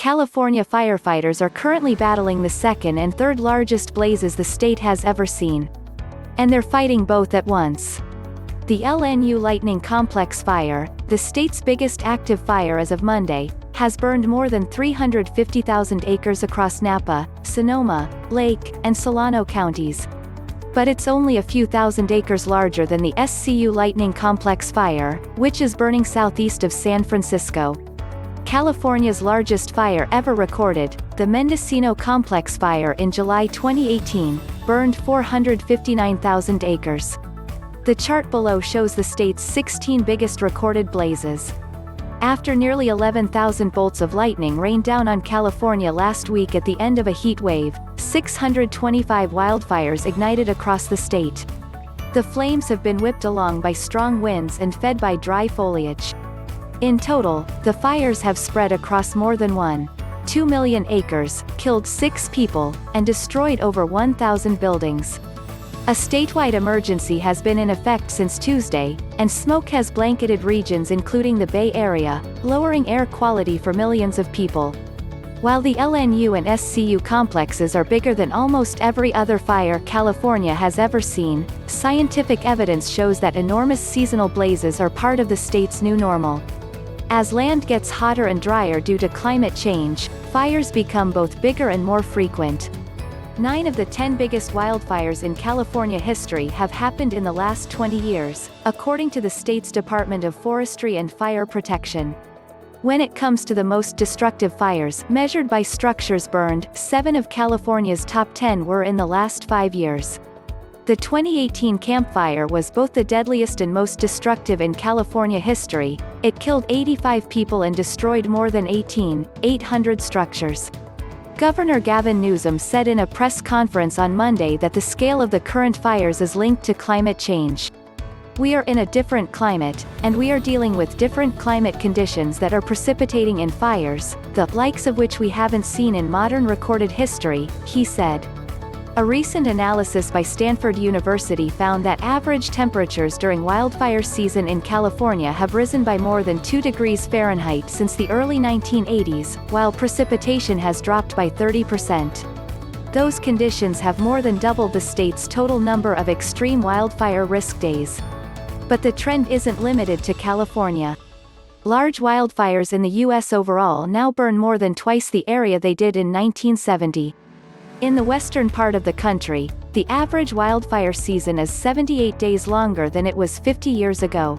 California firefighters are currently battling the second and third largest blazes the state has ever seen. And they're fighting both at once. The LNU Lightning Complex Fire, the state's biggest active fire as of Monday, has burned more than 350,000 acres across Napa, Sonoma, Lake, and Solano counties. But it's only a few thousand acres larger than the SCU Lightning Complex Fire, which is burning southeast of San Francisco. California's largest fire ever recorded, the Mendocino Complex Fire in July 2018, burned 459,000 acres. The chart below shows the state's 16 biggest recorded blazes. After nearly 11,000 bolts of lightning rained down on California last week at the end of a heat wave, 625 wildfires ignited across the state. The flames have been whipped along by strong winds and fed by dry foliage. In total, the fires have spread across more than 1.2 million acres, killed 6 people, and destroyed over 1,000 buildings. A statewide emergency has been in effect since Tuesday, and smoke has blanketed regions including the Bay Area, lowering air quality for millions of people. While the LNU and SCU complexes are bigger than almost every other fire California has ever seen, scientific evidence shows that enormous seasonal blazes are part of the state's new normal. As land gets hotter and drier due to climate change, fires become both bigger and more frequent. 9 of the 10 biggest wildfires in California history have happened in the last 20 years, according to the state's Department of Forestry and Fire Protection. When it comes to the most destructive fires measured by structures burned, 7 of California's top 10 were in the last 5 years. The 2018 Camp Fire was both the deadliest and most destructive in California history. It killed 85 people and destroyed more than 1,800 structures. Governor Gavin Newsom said in a press conference on Monday that the scale of the current fires is linked to climate change. "We are in a different climate, and we are dealing with different climate conditions that are precipitating in fires, the likes of which we haven't seen in modern recorded history," he said. A recent analysis by Stanford University found that average temperatures during wildfire season in California have risen by more than 2 degrees Fahrenheit since the early 1980s, while precipitation has dropped by 30%. Those conditions have more than doubled the state's total number of extreme wildfire risk days. But the trend isn't limited to California. Large wildfires in the U.S. overall now burn more than twice the area they did in 1970. In the western part of the country, the average wildfire season is 78 days longer than it was 50 years ago.